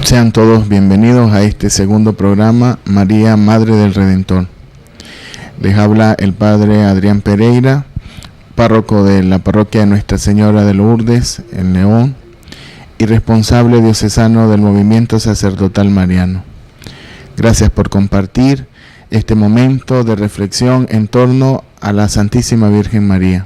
Sean todos bienvenidos a este segundo programa, María, Madre del Redentor. Les habla el Padre Adrián Pereira, párroco de la parroquia de Nuestra Señora de Lourdes, en León, y responsable diocesano del movimiento sacerdotal mariano. Gracias por compartir este momento de reflexión en torno a la Santísima Virgen María.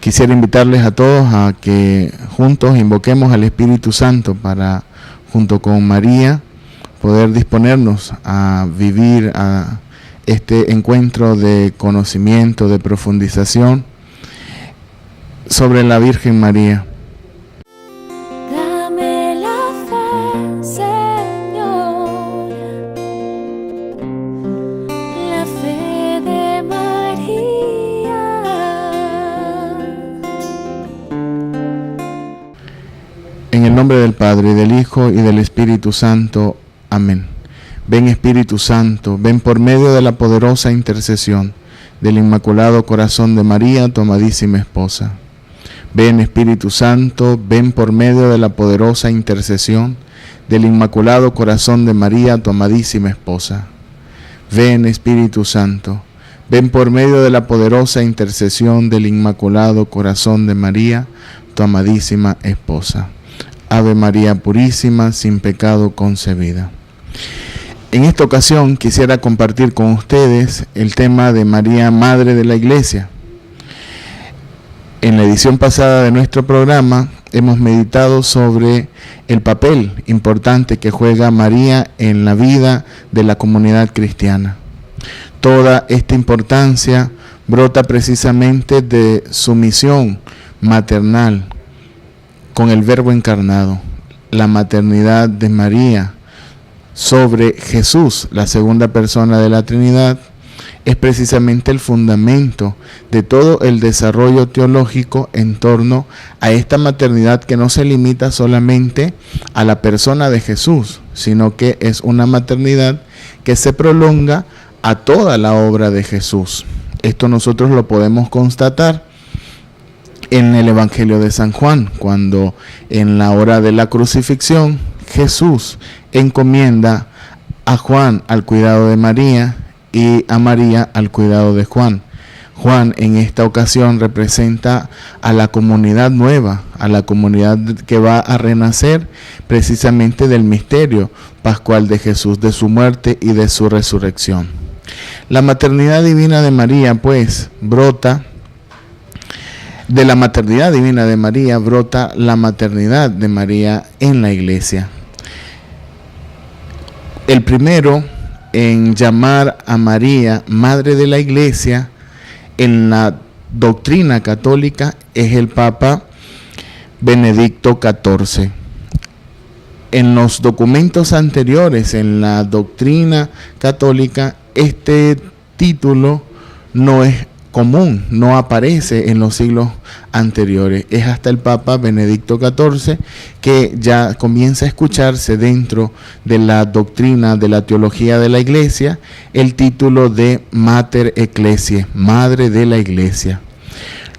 Quisiera invitarles a todos a que juntos invoquemos al Espíritu Santo para, junto con María, poder disponernos a vivir a este encuentro de conocimiento, de profundización sobre la Virgen María. Dame la fe, Señor, la fe de María. En el nombre del Padre, y del Hijo, y del Espíritu Santo. Amén. Ven Espíritu Santo, ven por medio de la poderosa intercesión del Inmaculado Corazón de María, tu amadísima esposa. Ven Espíritu Santo, ven por medio de la poderosa intercesión del Inmaculado Corazón de María, tu amadísima esposa. Ven Espíritu Santo, ven por medio de la poderosa intercesión del Inmaculado Corazón de María, tu amadísima esposa. Ave María Purísima, sin pecado concebida. En esta ocasión quisiera compartir con ustedes el tema de María, Madre de la Iglesia. En la edición pasada de nuestro programa hemos meditado sobre el papel importante que juega María en la vida de la comunidad cristiana. Toda esta importancia brota precisamente de su misión maternal con el Verbo encarnado, la maternidad de María sobre Jesús, la segunda persona de la Trinidad, es precisamente el fundamento de todo el desarrollo teológico en torno a esta maternidad que no se limita solamente a la persona de Jesús, sino que es una maternidad que se prolonga a toda la obra de Jesús. Esto nosotros lo podemos constatar en el Evangelio de San Juan, cuando en la hora de la crucifixión Jesús encomienda a Juan al cuidado de María y a María al cuidado de Juan. Juan en esta ocasión representa a la comunidad nueva, a la comunidad que va a renacer precisamente del misterio pascual de Jesús, de su muerte y de su resurrección. La maternidad divina de María, pues, brota de la maternidad divina de María, brota la maternidad de María en la Iglesia. El primero en llamar a María Madre de la Iglesia en la doctrina católica es el Papa Benedicto XIV. En los documentos anteriores, en la doctrina católica, este título no es común, no aparece en los siglos anteriores. Es hasta el Papa Benedicto XIV que ya comienza a escucharse dentro de la doctrina de la teología de la Iglesia el título de Mater Ecclesiae, Madre de la Iglesia.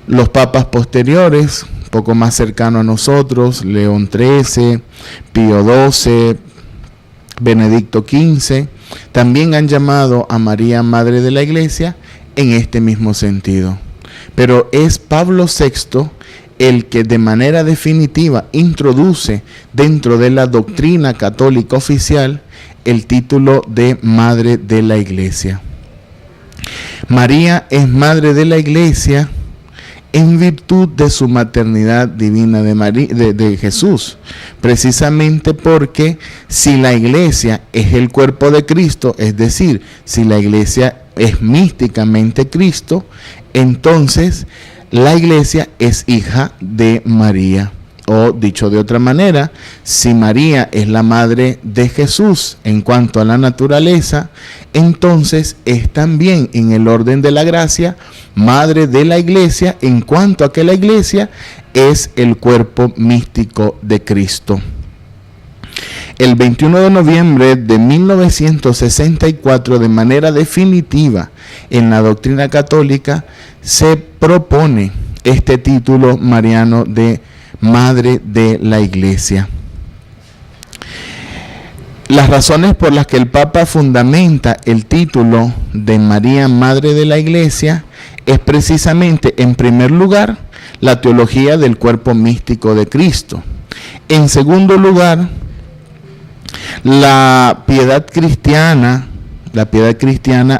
Los papas posteriores, un poco más cercano a nosotros, León XIII, Pío XII, Benedicto XV, también han llamado a María Madre de la Iglesia en este mismo sentido. Pero es Pablo VI el que de manera definitiva introduce dentro de la doctrina católica oficial el título de Madre de la Iglesia. María es Madre de la Iglesia en virtud de su maternidad divina de Jesús, precisamente porque si la Iglesia es el cuerpo de Cristo, es decir, si la Iglesia es místicamente Cristo, entonces la Iglesia es hija de María. O dicho de otra manera, si María es la madre de Jesús en cuanto a la naturaleza, entonces es también en el orden de la gracia madre de la Iglesia en cuanto a que la Iglesia es el cuerpo místico de Cristo. El 21 de noviembre de 1964, de manera definitiva en la doctrina católica, se propone este título mariano de Madre de la Iglesia. Las razones por las que el Papa fundamenta el título de María, Madre de la Iglesia, es precisamente, en primer lugar, la teología del cuerpo místico de Cristo. En segundo lugar, la piedad cristiana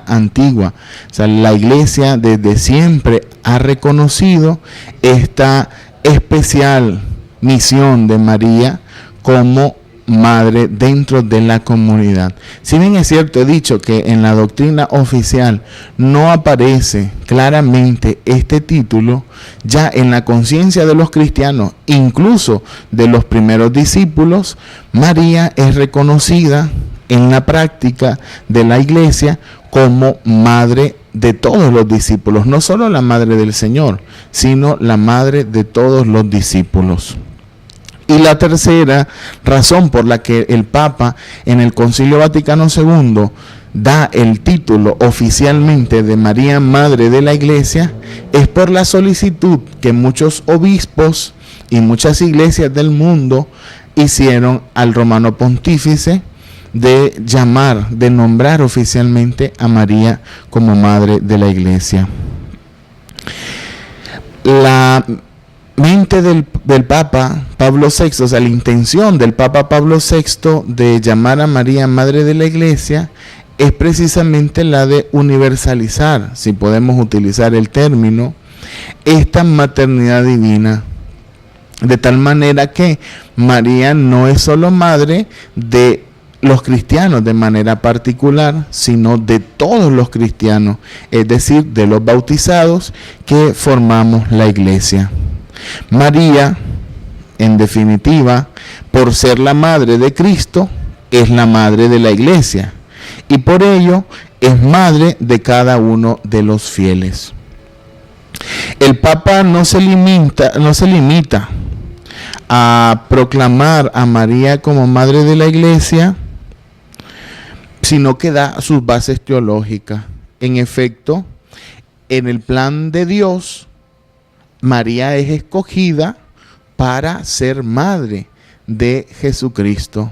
antigua. O sea, la Iglesia desde siempre ha reconocido esta especial misión de María como madre dentro de la comunidad. Si bien es cierto, he dicho que en la doctrina oficial no aparece claramente este título, ya en la conciencia de los cristianos, incluso de los primeros discípulos, María es reconocida en la práctica de la Iglesia como madre de todos los discípulos, no solo la madre del Señor, sino la madre de todos los discípulos. Y la tercera razón por la que el Papa en el Concilio Vaticano II da el título oficialmente de María, Madre de la Iglesia, es por la solicitud que muchos obispos y muchas iglesias del mundo hicieron al Romano Pontífice de nombrar oficialmente a María como Madre de la Iglesia. La mente del Papa Pablo VI, o sea, la intención del Papa Pablo VI de llamar a María Madre de la Iglesia es precisamente la de universalizar, si podemos utilizar el término, esta maternidad divina, de tal manera que María no es solo madre de los cristianos de manera particular, sino de todos los cristianos, es decir, de los bautizados que formamos la Iglesia. María, en definitiva, por ser la madre de Cristo, es la madre de la Iglesia y por ello es madre de cada uno de los fieles. El Papa no se limita a proclamar a María como madre de la Iglesia, sino que da sus bases teológicas. En efecto, en el plan de Dios, María es escogida para ser madre de Jesucristo.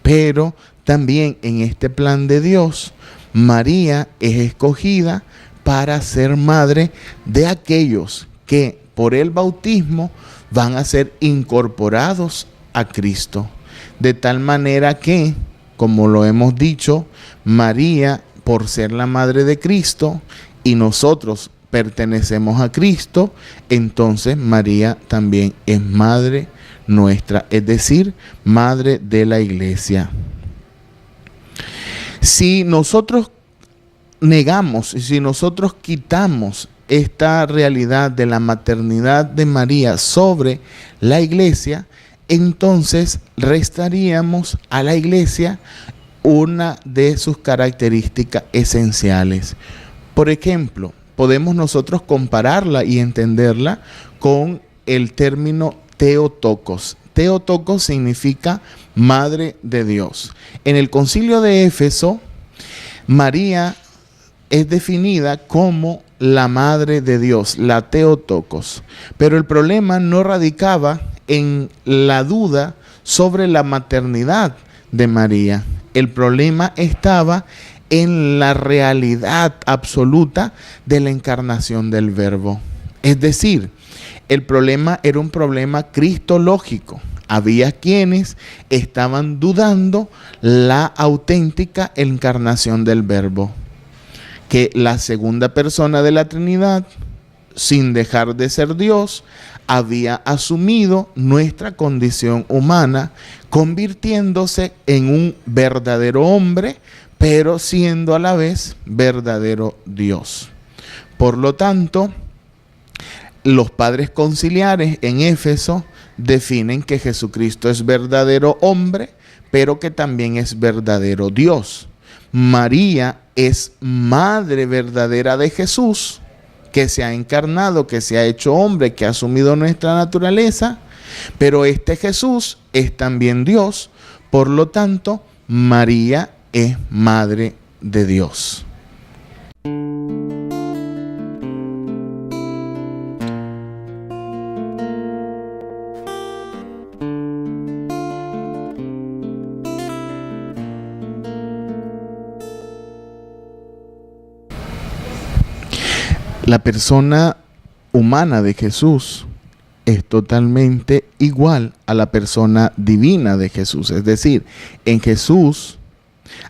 Pero también en este plan de Dios, María es escogida para ser madre de aquellos que por el bautismo van a ser incorporados a Cristo. De tal manera que, como lo hemos dicho, María, por ser la madre de Cristo, y nosotros pertenecemos a Cristo, entonces María también es madre nuestra, es decir, madre de la Iglesia. Si nosotros negamos, si nosotros quitamos esta realidad de la maternidad de María sobre la Iglesia, entonces restaríamos a la Iglesia una de sus características esenciales. Por ejemplo, podemos nosotros compararla y entenderla con el término Theotokos. Theotokos significa Madre de Dios. En el Concilio de Éfeso, María es definida como la Madre de Dios, la Theotokos. Pero el problema no radicaba en la duda sobre la maternidad de María. El problema estaba en la realidad absoluta de la encarnación del Verbo. Es decir, el problema era un problema cristológico. Había quienes estaban dudando la auténtica encarnación del Verbo, que la segunda persona de la Trinidad, sin dejar de ser Dios, había asumido nuestra condición humana, convirtiéndose en un verdadero hombre, pero siendo a la vez verdadero Dios. Por lo tanto, los padres conciliares en Éfeso definen que Jesucristo es verdadero hombre, pero que también es verdadero Dios. María es madre verdadera de Jesús, que se ha encarnado, que se ha hecho hombre, que ha asumido nuestra naturaleza, pero este Jesús es también Dios. Por lo tanto, María es madre de Dios. La persona humana de Jesús es totalmente igual a la persona divina de Jesús. Es decir, en Jesús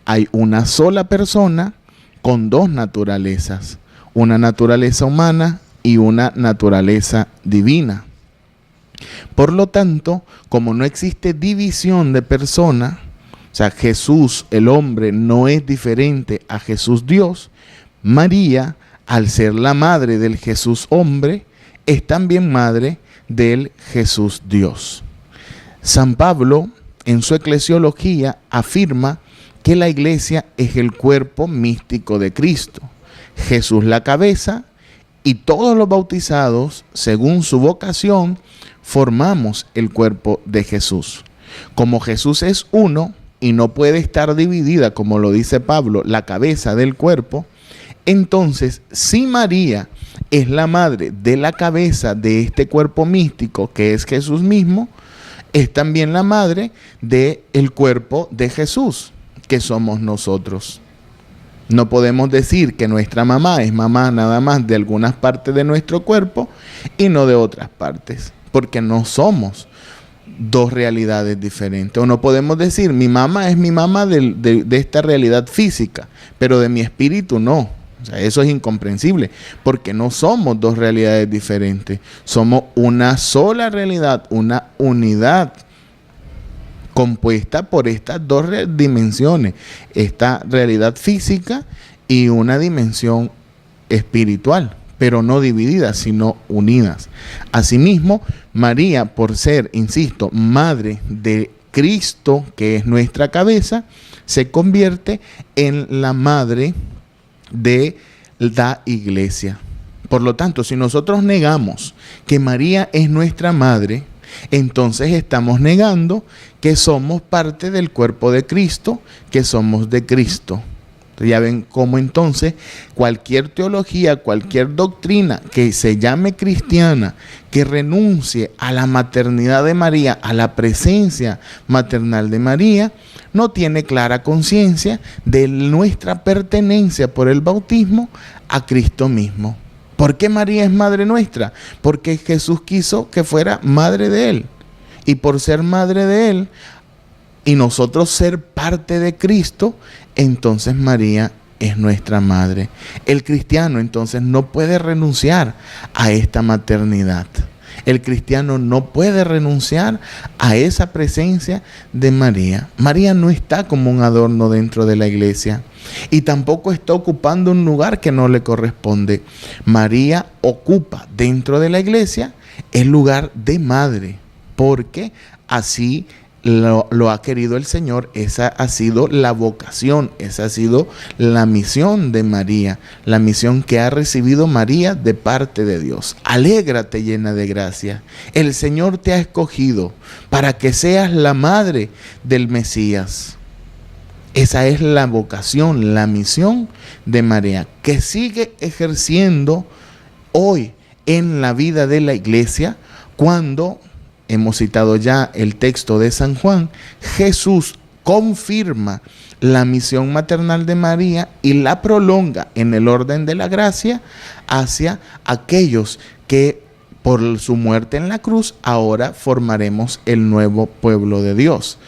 hay una sola persona con dos naturalezas, una naturaleza humana y una naturaleza divina. Por lo tanto, como no existe división de persona, o sea, Jesús, el hombre, no es diferente a Jesús Dios, María, al ser la madre del Jesús hombre, es también madre del Jesús Dios. San Pablo, en su eclesiología, afirma que la iglesia es el cuerpo místico de Cristo, Jesús la cabeza, y todos los bautizados, según su vocación, formamos el cuerpo de Jesús. Como Jesús es uno y no puede estar dividida, como lo dice Pablo, la cabeza del cuerpo, entonces si María es la madre de la cabeza de este cuerpo místico que es Jesús mismo, es también la madre del cuerpo de Jesús, que somos nosotros. No podemos decir que nuestra mamá es mamá nada más de algunas partes de nuestro cuerpo y no de otras partes, porque no somos dos realidades diferentes. O no podemos decir, mi mamá es mi mamá de esta realidad física, pero de mi espíritu no. O sea, eso es incomprensible, porque no somos dos realidades diferentes. Somos una sola realidad, una unidad compuesta por estas dos dimensiones, esta realidad física y una dimensión espiritual, pero no divididas, sino unidas. Asimismo, María, por ser, insisto, madre de Cristo, que es nuestra cabeza, se convierte en la madre de la iglesia. Por lo tanto, si nosotros negamos que María es nuestra madre, entonces estamos negando que somos parte del cuerpo de Cristo, que somos de Cristo. Ya ven cómo entonces cualquier teología, cualquier doctrina que se llame cristiana, que renuncie a la maternidad de María, a la presencia maternal de María, no tiene clara conciencia de nuestra pertenencia por el bautismo a Cristo mismo. ¿Por qué María es madre nuestra? Porque Jesús quiso que fuera madre de Él. Y por ser madre de Él y nosotros ser parte de Cristo, entonces María es nuestra madre. El cristiano entonces no puede renunciar a esta maternidad. El cristiano no puede renunciar a esa presencia de María. María no está como un adorno dentro de la iglesia y tampoco está ocupando un lugar que no le corresponde. María ocupa dentro de la iglesia el lugar de madre, porque así lo ha querido el Señor. Esa ha sido la vocación, esa ha sido la misión de María, la misión que ha recibido María de parte de Dios. Alégrate, llena de gracia. El Señor te ha escogido para que seas la madre del Mesías. Esa es la vocación, la misión de María, que sigue ejerciendo hoy en la vida de la iglesia. Cuando hemos citado ya el texto de San Juan, Jesús confirma la misión maternal de María y la prolonga en el orden de la gracia hacia aquellos que por su muerte en la cruz ahora formaremos el nuevo pueblo de Dios,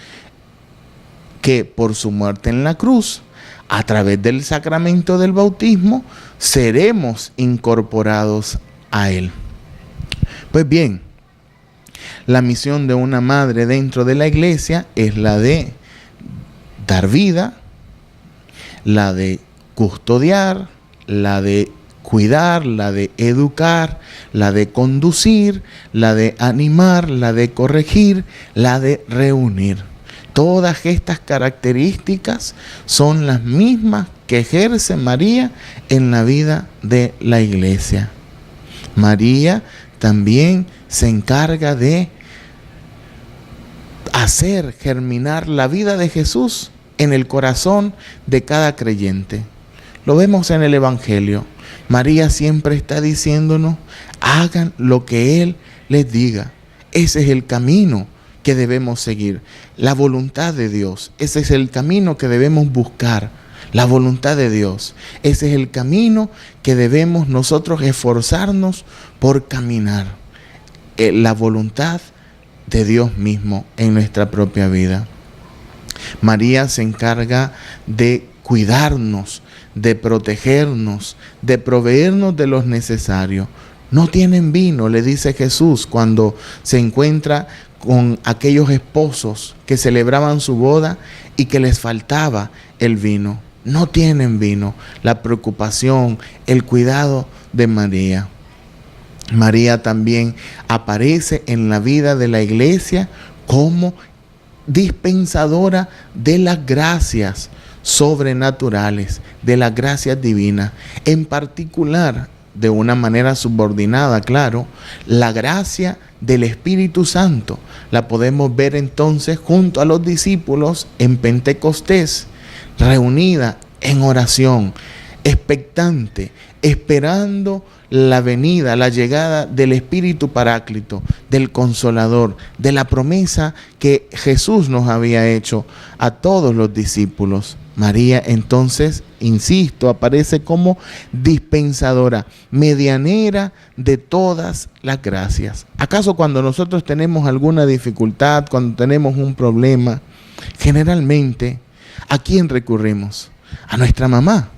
que por su muerte en la cruz, a través del sacramento del bautismo, seremos incorporados a Él. Pues bien, la misión de una madre dentro de la iglesia es la de dar vida, la de custodiar, la de cuidar, la de educar, la de conducir, la de animar, la de corregir, la de reunir. Todas estas características son las mismas que ejerce María en la vida de la iglesia. María también se encarga de hacer germinar la vida de Jesús en el corazón de cada creyente. Lo vemos en el Evangelio. María siempre está diciéndonos, hagan lo que Él les diga. Ese es el camino que debemos seguir, la voluntad de Dios. Ese es el camino que debemos buscar, la voluntad de Dios. Ese es el camino que debemos nosotros esforzarnos por caminar. La voluntad de Dios mismo en nuestra propia vida. María se encarga de cuidarnos, de protegernos, de proveernos de lo necesario. No tienen vino, le dice Jesús cuando se encuentra con aquellos esposos que celebraban su boda y que les faltaba el vino. No tienen vino. La preocupación, el cuidado de María. María también aparece en la vida de la iglesia como dispensadora de las gracias sobrenaturales, de las gracias divinas. En particular, de una manera subordinada, claro, la gracia del Espíritu Santo la podemos ver entonces junto a los discípulos en Pentecostés, reunida en oración, expectante, esperando la venida, la llegada del Espíritu Paráclito, del Consolador, de la promesa que Jesús nos había hecho a todos los discípulos. María entonces, insisto, aparece como dispensadora, medianera de todas las gracias. ¿Acaso cuando nosotros tenemos alguna dificultad, cuando tenemos un problema, generalmente, ¿a quién recurrimos? A nuestra mamá.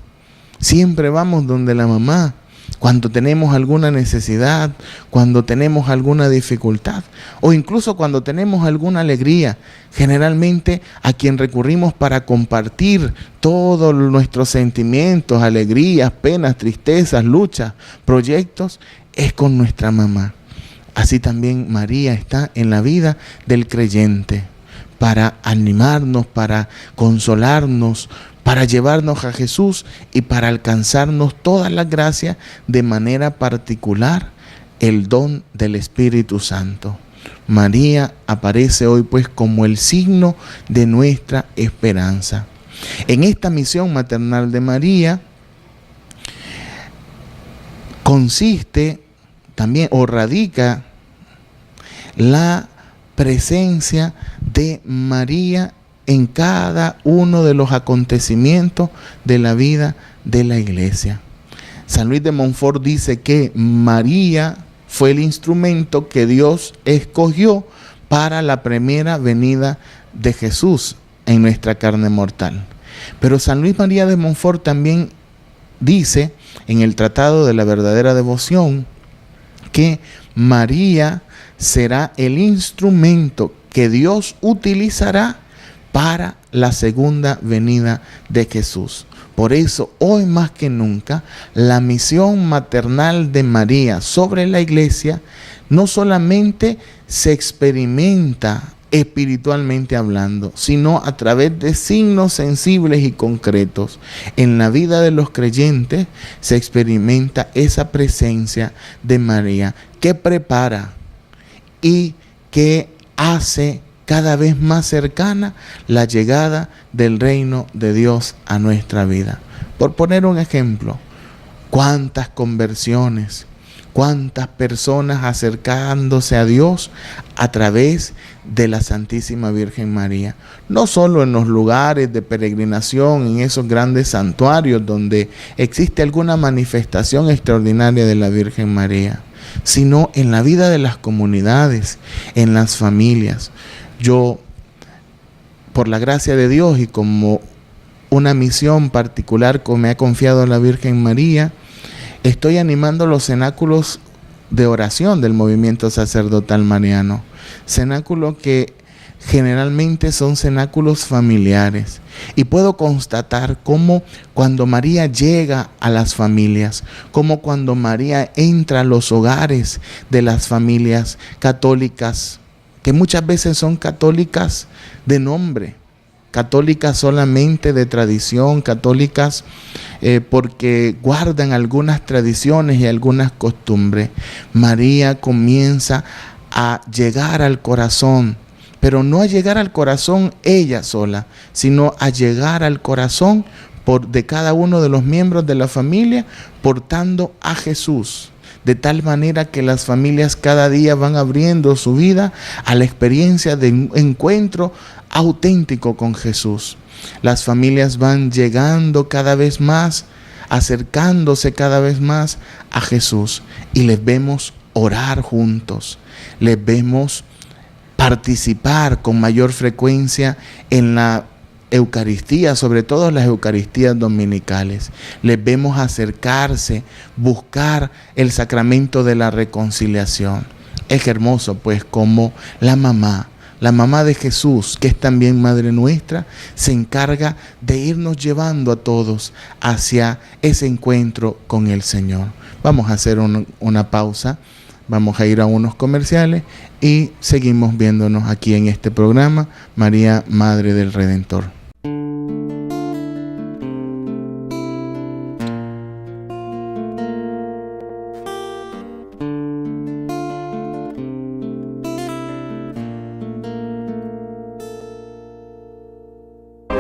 Siempre vamos donde la mamá. Cuando tenemos alguna necesidad, cuando tenemos alguna dificultad o incluso cuando tenemos alguna alegría, generalmente a quien recurrimos para compartir todos nuestros sentimientos, alegrías, penas, tristezas, luchas, proyectos, es con nuestra mamá. Así también María está en la vida del creyente para animarnos, para consolarnos, para llevarnos a Jesús y para alcanzarnos todas las gracias, de manera particular el don del Espíritu Santo. María aparece hoy pues como el signo de nuestra esperanza. En esta misión maternal de María consiste también o radica la presencia de María en cada uno de los acontecimientos de la vida de la iglesia. San Luis de Montfort dice que María fue el instrumento que Dios escogió para la primera venida de Jesús en nuestra carne mortal. Pero San Luis María de Montfort también dice en el Tratado de la Verdadera Devoción que María será el instrumento que Dios utilizará para la segunda venida de Jesús. Por eso, hoy más que nunca, la misión maternal de María sobre la iglesia no solamente se experimenta espiritualmente hablando, sino a través de signos sensibles y concretos. En la vida de los creyentes se experimenta esa presencia de María que prepara y que hace cada vez más cercana la llegada del reino de Dios a nuestra vida. Por poner un ejemplo, cuántas conversiones, cuántas personas acercándose a Dios a través de la Santísima Virgen María. No solo en los lugares de peregrinación, en esos grandes santuarios donde existe alguna manifestación extraordinaria de la Virgen María, sino en la vida de las comunidades, en las familias. Yo, por la gracia de Dios y como una misión particular que me ha confiado la Virgen María, estoy animando los cenáculos de oración del movimiento sacerdotal mariano. Cenáculos que generalmente son cenáculos familiares. Y puedo constatar cómo cuando María llega a las familias, cómo cuando María entra a los hogares de las familias católicas, que muchas veces son católicas de nombre, católicas solamente de tradición, católicas porque guardan algunas tradiciones y algunas costumbres. María comienza a llegar al corazón, pero no a llegar al corazón ella sola, sino a llegar al corazón de cada uno de los miembros de la familia, portando a Jesús. De tal manera que las familias cada día van abriendo su vida a la experiencia de un encuentro auténtico con Jesús. Las familias van llegando cada vez más, acercándose cada vez más a Jesús, y les vemos orar juntos, les vemos participar con mayor frecuencia en la Eucaristía, sobre todo las Eucaristías dominicales. Les vemos acercarse, buscar el sacramento de la reconciliación. Es hermoso, pues, como la mamá de Jesús, que es también Madre nuestra, se encarga de irnos llevando a todos hacia ese encuentro con el Señor. Vamos a hacer una pausa, vamos a ir a unos comerciales y seguimos viéndonos aquí en este programa, María, Madre del Redentor.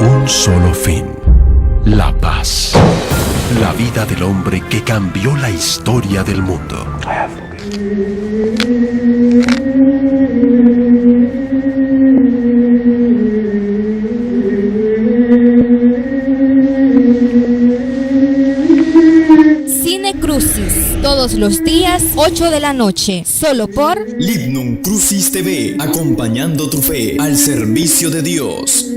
Un solo fin, la paz. La vida del hombre que cambió la historia del mundo. Cine Crucis, todos los días, 8 de la noche, solo por Lignum Crucis TV, acompañando tu fe al servicio de Dios.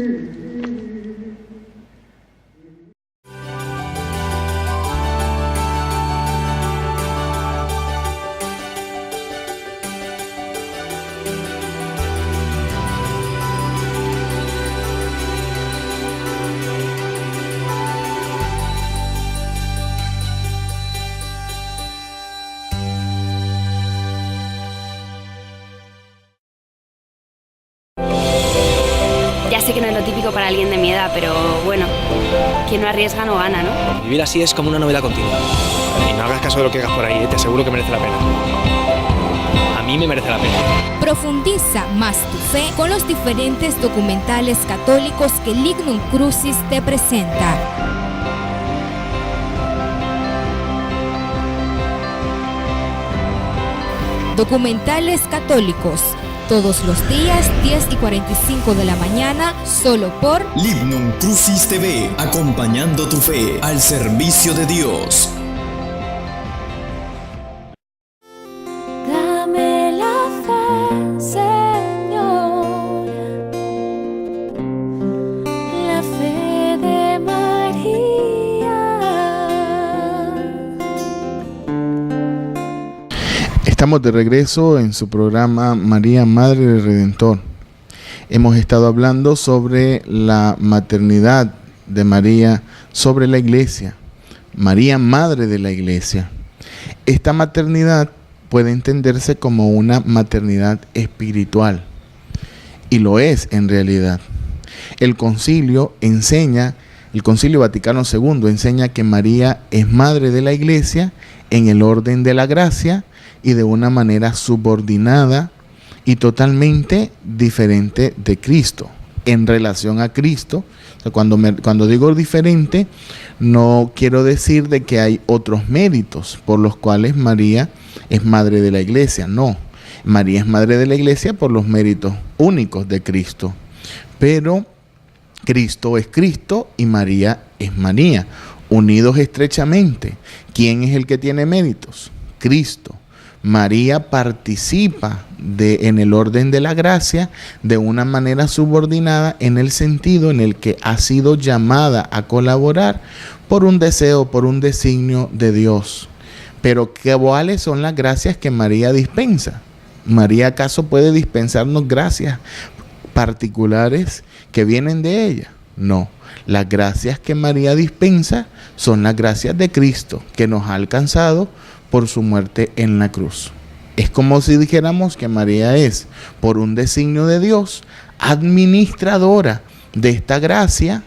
Ya sé que no es lo típico para alguien de mi edad, pero bueno, quien no arriesga no gana, ¿no? Vivir así es como una novela continua. Y no hagas caso de lo que hagas por ahí, te aseguro que merece la pena. A mí me merece la pena. Profundiza más tu fe con los diferentes documentales católicos que Lignum Crucis te presenta. Documentales católicos, todos los días 10:45 de la mañana, solo por Lignum Crucis TV, acompañando tu fe al servicio de Dios. Dame la fe, Señor, la fe de María. Estamos de regreso en su programa María, Madre del Redentor. Hemos estado hablando sobre la maternidad de María sobre la Iglesia. María, Madre de la Iglesia. Esta maternidad puede entenderse como una maternidad espiritual, y lo es en realidad. El Concilio Vaticano II enseña que María es Madre de la Iglesia en el orden de la gracia y de una manera subordinada y totalmente diferente de Cristo, en relación a Cristo. O sea, cuando digo diferente, no quiero decir de que hay otros méritos por los cuales María es Madre de la Iglesia. No, María es Madre de la Iglesia por los méritos únicos de Cristo. Pero Cristo es Cristo y María es María, unidos estrechamente. ¿Quién es el que tiene méritos? Cristo. María participa en el orden de la gracia de una manera subordinada, en el sentido en el que ha sido llamada a colaborar por un deseo, por un designio de Dios. Pero ¿cuáles son las gracias que María dispensa? ¿María acaso puede dispensarnos gracias particulares que vienen de ella? No. Las gracias que María dispensa son las gracias de Cristo, que nos ha alcanzado por su muerte en la cruz. Es como si dijéramos que María es, por un designio de Dios, administradora de esta gracia,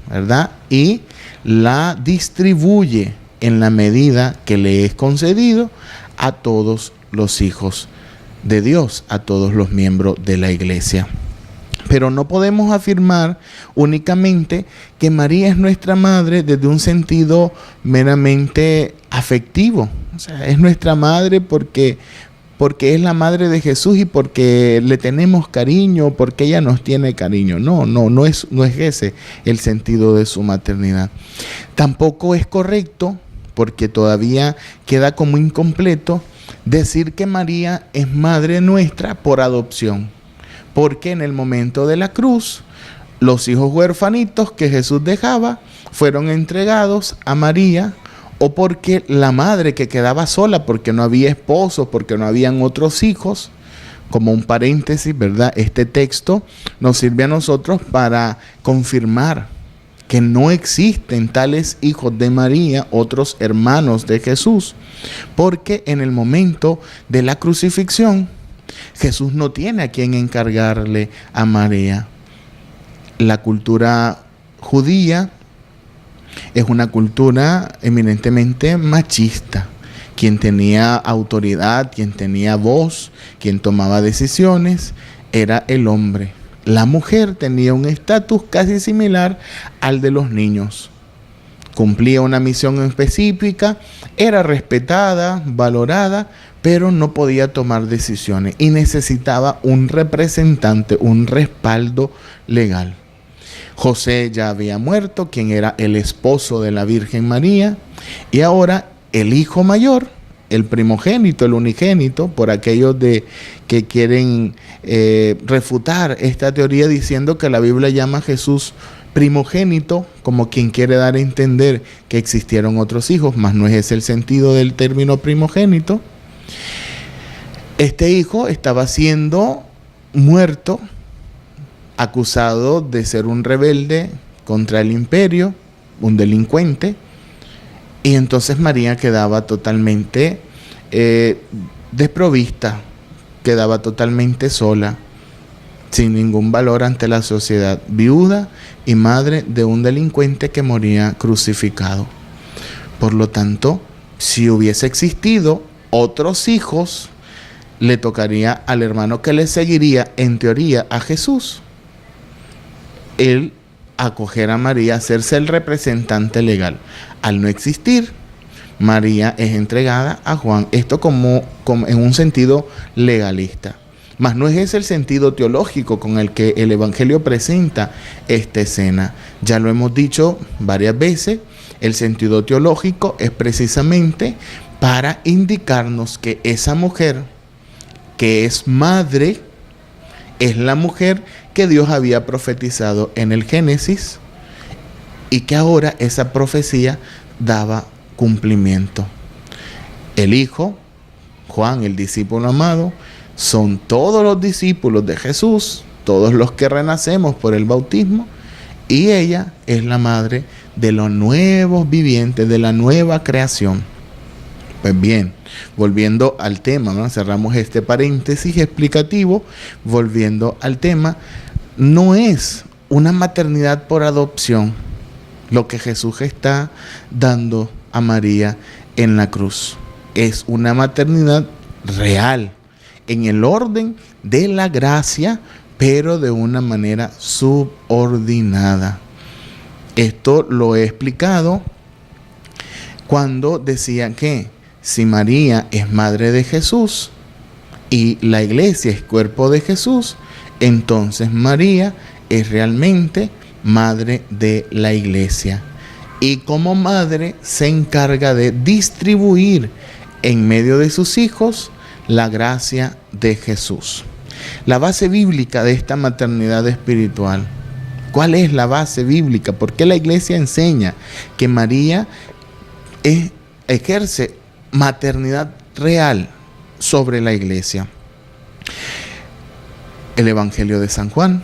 ¿verdad? Y la distribuye en la medida que le es concedido a todos los hijos de Dios, a todos los miembros de la Iglesia. Pero no podemos afirmar únicamente que María es nuestra madre desde un sentido meramente afectivo. O sea, es nuestra madre porque porque es la madre de Jesús y porque le tenemos cariño, porque ella nos tiene cariño. No es ese el sentido de su maternidad. Tampoco es correcto, porque todavía queda como incompleto, decir que María es madre nuestra por adopción, porque en el momento de la cruz, los hijos huérfanitos que Jesús dejaba fueron entregados a María, o porque la madre que quedaba sola, porque no había esposo, porque no habían otros hijos. Como un paréntesis, ¿verdad? Este texto nos sirve a nosotros para confirmar que no existen tales hijos de María, otros hermanos de Jesús, porque en el momento de la crucifixión, Jesús no tiene a quien encargarle a María. La cultura judía es una cultura eminentemente machista. Quien tenía autoridad, quien tenía voz, quien tomaba decisiones, era el hombre. La mujer tenía un estatus casi similar al de los niños. Cumplía una misión específica, era respetada, valorada, pero no podía tomar decisiones y necesitaba un representante, un respaldo legal. José ya había muerto, quien era el esposo de la Virgen María, y ahora el hijo mayor, el primogénito, el unigénito, por aquellos que quieren refutar esta teoría diciendo que la Biblia llama a Jesús primogénito, como quien quiere dar a entender que existieron otros hijos, mas no es ese el sentido del término primogénito. Este hijo estaba siendo muerto, acusado de ser un rebelde contra el imperio, un delincuente, y entonces María quedaba totalmente desprovista, quedaba totalmente sola, sin ningún valor ante la sociedad, viuda y madre de un delincuente que moría crucificado. Por lo tanto, si hubiese existido otros hijos, le tocaría al hermano que le seguiría, en teoría, a Jesús, él acoger a María, hacerse el representante legal. Al no existir, María es entregada a Juan. Esto como en un sentido legalista. Mas no es ese el sentido teológico con el que el Evangelio presenta esta escena. Ya lo hemos dicho varias veces, el sentido teológico es precisamente para indicarnos que esa mujer que es madre es la mujer que Dios había profetizado en el Génesis y que ahora esa profecía daba cumplimiento. El Hijo, Juan, el discípulo amado, son todos los discípulos de Jesús, todos los que renacemos por el bautismo, y ella es la madre de los nuevos vivientes, de la nueva creación. Pues bien, volviendo al tema, ¿no? Cerramos este paréntesis explicativo, volviendo al tema, no es una maternidad por adopción lo que Jesús está dando a María en la cruz. Es una maternidad real, en el orden de la gracia, pero de una manera subordinada. Esto lo he explicado cuando decía que si María es madre de Jesús y la iglesia es cuerpo de Jesús, entonces María es realmente madre de la iglesia. Y como madre se encarga de distribuir en medio de sus hijos la gracia de Jesús. La base bíblica de esta maternidad espiritual. ¿Cuál es la base bíblica? ¿Por qué la iglesia enseña que María ejerce maternidad real sobre la iglesia? El Evangelio de San Juan,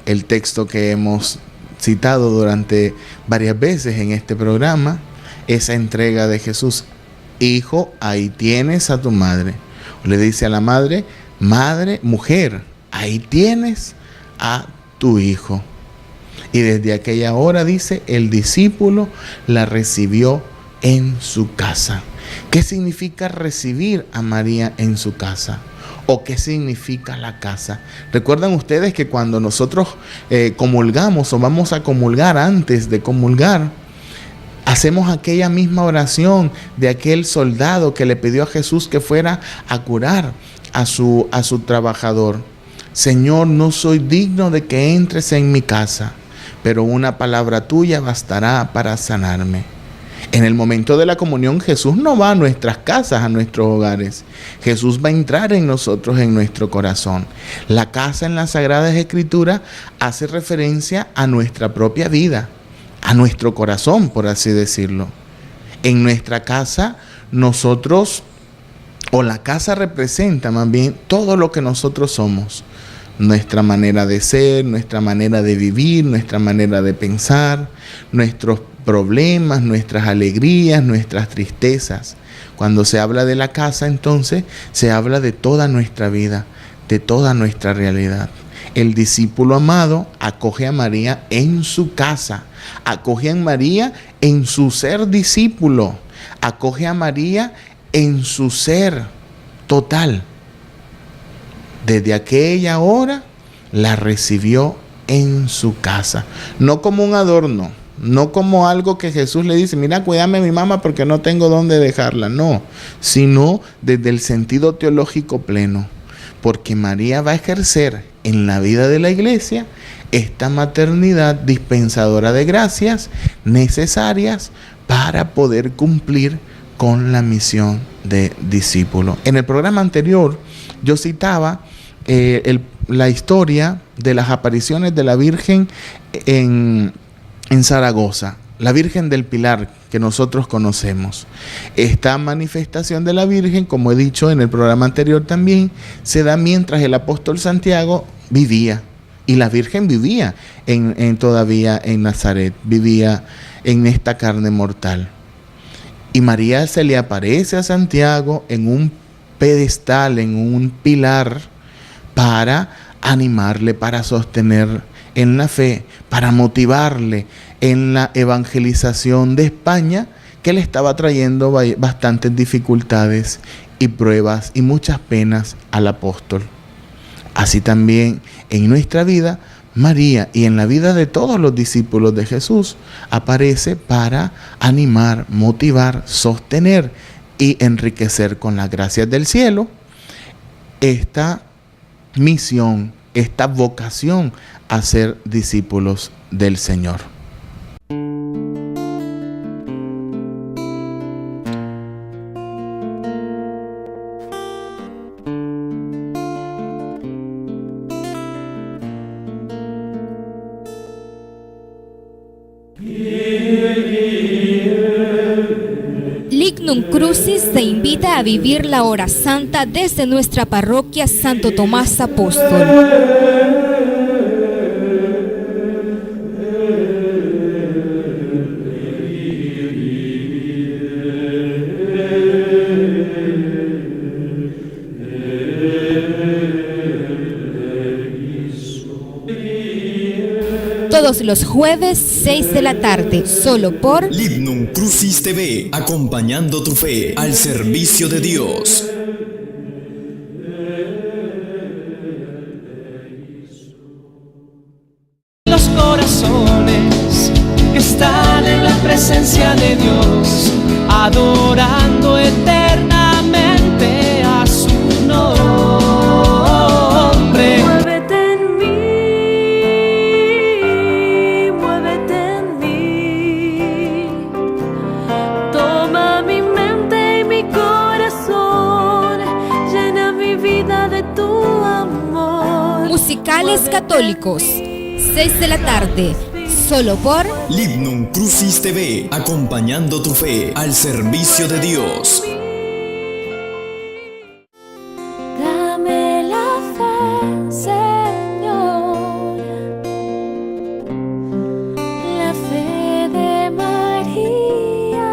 el texto que hemos citado durante varias veces en este programa, esa entrega de Jesús: hijo, ahí tienes a tu madre. Le dice a la madre: madre, mujer, ahí tienes a tu hijo. Y desde aquella hora, dice, el discípulo la recibió en su casa. ¿Qué significa recibir a María en su casa? ¿O qué significa la casa? Recuerdan ustedes que cuando nosotros comulgamos o vamos a comulgar, antes de comulgar, Hacemos aquella misma oración de aquel soldado que le pidió a Jesús que fuera a curar a su trabajador. Señor, no soy digno de que entres en mi casa, pero una palabra tuya bastará para sanarme. En el momento de la comunión, Jesús no va a nuestras casas, a nuestros hogares. Jesús va a entrar en nosotros, en nuestro corazón. La casa en las Sagradas Escrituras hace referencia a nuestra propia vida, a nuestro corazón, por así decirlo. En nuestra casa, nosotros, o la casa representa más bien todo lo que nosotros somos. Nuestra manera de ser, nuestra manera de vivir, nuestra manera de pensar, nuestros problemas, nuestras alegrías, nuestras tristezas. Cuando se habla de la casa, entonces se habla de toda nuestra vida, de toda nuestra realidad. El discípulo amado acoge a María en su casa, acoge a María en su ser discípulo, acoge a María en su ser total. Desde aquella hora la recibió en su casa, no como un adorno, no como algo que Jesús le dice, mira, cuídame a mi mamá porque no tengo dónde dejarla, no, sino desde el sentido teológico pleno, porque María va a ejercer en la vida de la iglesia esta maternidad dispensadora de gracias necesarias para poder cumplir con la misión de discípulo. En el programa anterior yo citaba la historia de las apariciones de la Virgen en Zaragoza, la Virgen del Pilar que nosotros conocemos. Esta manifestación de la Virgen, como he dicho en el programa anterior también, se da mientras el apóstol Santiago vivía, y la Virgen vivía todavía en Nazaret, vivía en esta carne mortal. Y María se le aparece a Santiago en un pedestal, en un pilar, para animarle, para sostener en la fe, para motivarle en la evangelización de España, que le estaba trayendo bastantes dificultades y pruebas y muchas penas al apóstol. Así también en nuestra vida, María, y en la vida de todos los discípulos de Jesús, aparece para animar, motivar, sostener y enriquecer con las gracias del cielo esta misión, esta vocación a ser discípulos del Señor. Lignum Crucis te invita a vivir la hora santa desde nuestra parroquia Santo Tomás Apóstol. Todos los jueves, 6 de la tarde, solo por Lignum Crucis TV, acompañando tu fe al servicio de Dios. Los corazones que están en la presencia de Dios, adorando eternamente a su nombre. Muévete en mí, muévete en mí. Toma mi mente y mi corazón, llena mi vida de tu amor. Musicales Católicos, 6 de la tarde, solo por Lignum Crucis TV, acompañando tu fe al servicio de Dios. Dame la fe, Señor, la fe de María.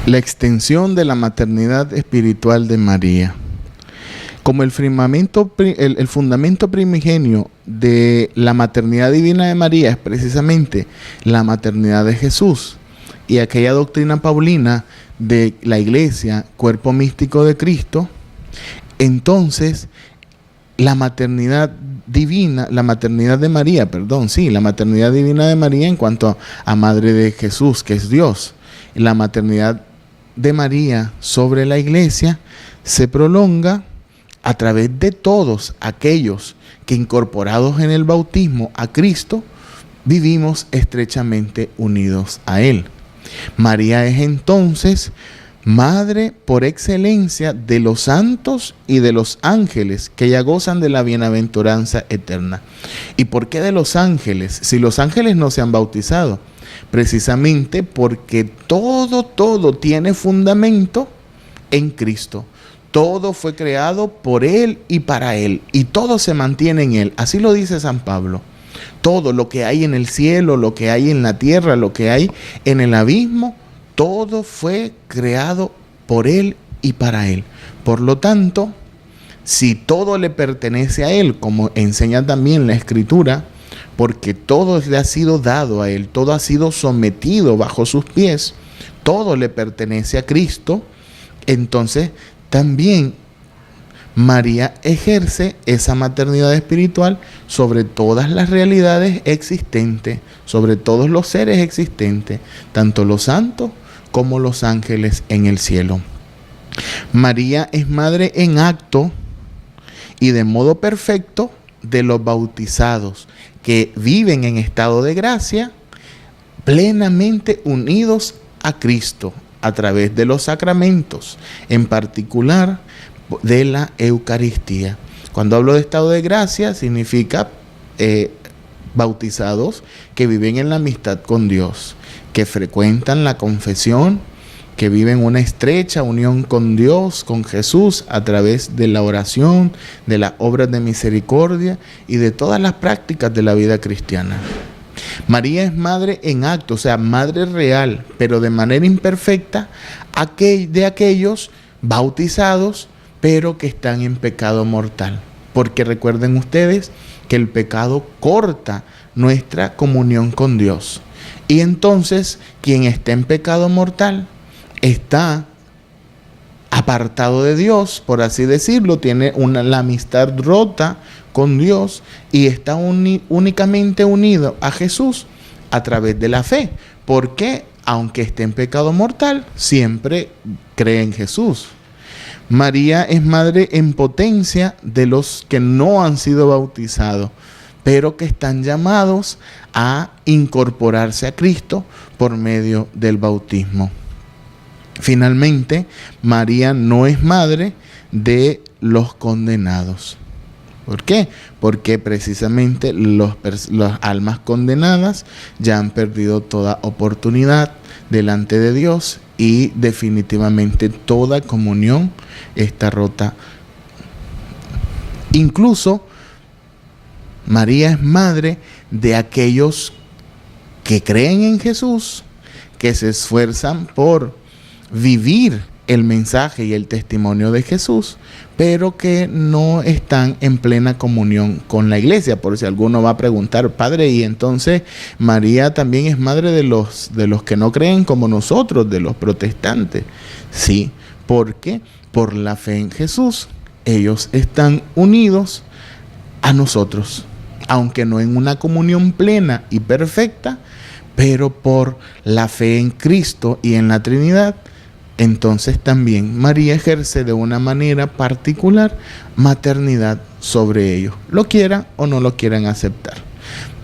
La extensión de la maternidad espiritual de María. Como el fundamento primigenio de la maternidad divina de María es precisamente la maternidad de Jesús, y aquella doctrina paulina de la Iglesia, cuerpo místico de Cristo, entonces la maternidad divina, la maternidad de María, la maternidad divina de María en cuanto a Madre de Jesús, que es Dios. La maternidad de María sobre la Iglesia se prolonga a través de todos aquellos que, incorporados en el bautismo a Cristo, vivimos estrechamente unidos a Él. María es entonces madre por excelencia de los santos y de los ángeles que ya gozan de la bienaventuranza eterna. ¿Y por qué de los ángeles? Si los ángeles no se han bautizado, precisamente porque todo tiene fundamento en Cristo. Todo fue creado por Él y para Él, y todo se mantiene en Él. Así lo dice San Pablo. Todo lo que hay en el cielo, lo que hay en la tierra, lo que hay en el abismo, todo fue creado por Él y para Él. Por lo tanto, si todo le pertenece a Él, como enseña también la Escritura, porque todo le ha sido dado a Él, todo ha sido sometido bajo sus pies, todo le pertenece a Cristo, entonces también María ejerce esa maternidad espiritual sobre todas las realidades existentes, sobre todos los seres existentes, tanto los santos como los ángeles en el cielo. María es madre en acto y de modo perfecto de los bautizados que viven en estado de gracia, plenamente unidos a Cristo a través de los sacramentos, en particular de la Eucaristía. Cuando hablo de estado de gracia, significa bautizados que viven en la amistad con Dios, que frecuentan la confesión, que viven una estrecha unión con Dios, con Jesús, a través de la oración, de las obras de misericordia y de todas las prácticas de la vida cristiana. María es madre en acto, o sea, madre real, pero de manera imperfecta, de aquellos bautizados, pero que están en pecado mortal. Porque recuerden ustedes que el pecado corta nuestra comunión con Dios. Y entonces, quien está en pecado mortal está apartado de Dios, por así decirlo, tiene la amistad rota con Dios y está únicamente unido a Jesús a través de la fe. Porque, aunque esté en pecado mortal, siempre cree en Jesús. María es madre en potencia de los que no han sido bautizados, pero que están llamados a incorporarse a Cristo por medio del bautismo. Finalmente, María no es madre de los condenados. ¿Por qué? Porque precisamente las almas condenadas ya han perdido toda oportunidad delante de Dios y definitivamente toda comunión está rota. Incluso María es madre de aquellos que creen en Jesús, que se esfuerzan por vivir el mensaje y el testimonio de Jesús, pero que no están en plena comunión con la iglesia. Por si alguno va a preguntar, padre, y entonces María también es madre de los que no creen como nosotros, de los protestantes. Sí, porque por la fe en Jesús ellos están unidos a nosotros, aunque no en una comunión plena y perfecta, pero por la fe en Cristo y en la Trinidad. Entonces también María ejerce de una manera particular maternidad sobre ellos, lo quieran o no lo quieran aceptar.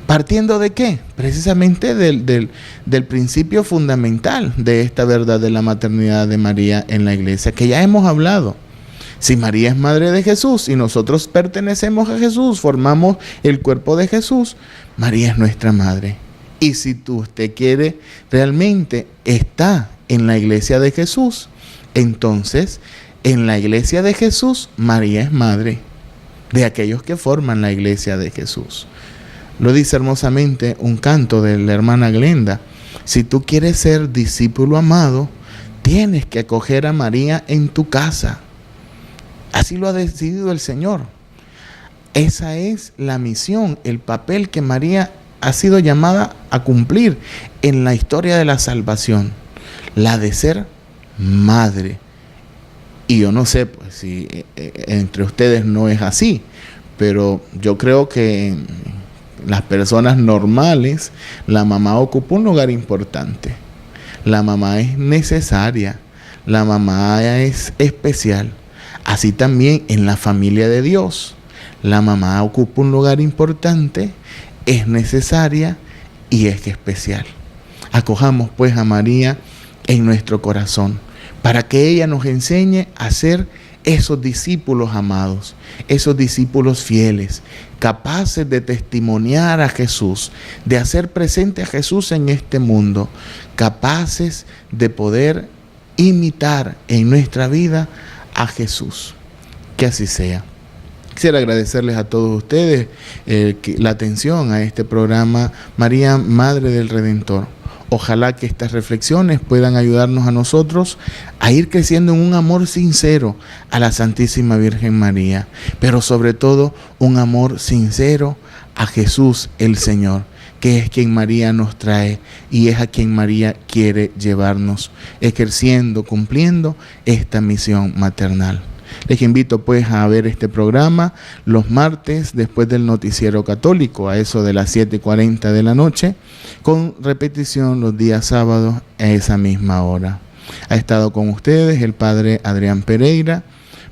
¿Partiendo de qué? Precisamente del principio fundamental de esta verdad de la maternidad de María en la iglesia, que ya hemos hablado. Si María es madre de Jesús y nosotros pertenecemos a Jesús, formamos el cuerpo de Jesús, María es nuestra madre. Y si usted quiere realmente está en la iglesia de Jesús, entonces en la iglesia de Jesús María es madre de aquellos que forman la iglesia de Jesús. Lo dice hermosamente un canto de la hermana Glenda: si tú quieres ser discípulo amado, tienes que acoger a María en tu casa. Así lo ha decidido el Señor. Esa es la misión, el papel que María ha sido llamada a cumplir en la historia de la salvación, la de ser madre. Y yo no sé pues, si entre ustedes no es así, pero yo creo que en las personas normales la mamá ocupa un lugar importante. La mamá es necesaria, la mamá es especial. Así también en la familia de Dios, la mamá ocupa un lugar importante, es necesaria y es especial. Acojamos pues a María en nuestro corazón para que ella nos enseñe a ser esos discípulos amados, esos discípulos fieles, capaces de testimoniar a Jesús, de hacer presente a Jesús en este mundo, capaces de poder imitar en nuestra vida a Jesús. Que así sea. Quisiera agradecerles a todos ustedes la atención a este programa María, Madre del Redentor. Ojalá que estas reflexiones puedan ayudarnos a nosotros a ir creciendo en un amor sincero a la Santísima Virgen María, pero sobre todo un amor sincero a Jesús el Señor, que es quien María nos trae y es a quien María quiere llevarnos, ejerciendo, cumpliendo esta misión maternal. Les invito pues a ver este programa los martes después del noticiero católico a eso de las 7:40 de la noche, con repetición los días sábados a esa misma hora. Ha estado con ustedes el Padre Adrián Pereira,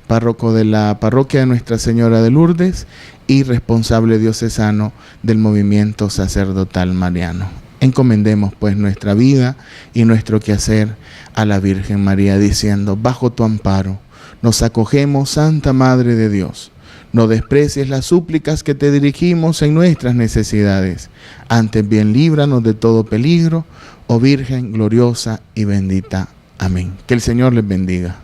párroco de la parroquia de Nuestra Señora de Lourdes y responsable diocesano del movimiento sacerdotal mariano. Encomendemos pues nuestra vida y nuestro quehacer a la Virgen María, diciendo: bajo tu amparo nos acogemos, Santa Madre de Dios. No desprecies las súplicas que te dirigimos en nuestras necesidades. Antes bien, líbranos de todo peligro, oh Virgen gloriosa y bendita. Amén. Que el Señor les bendiga.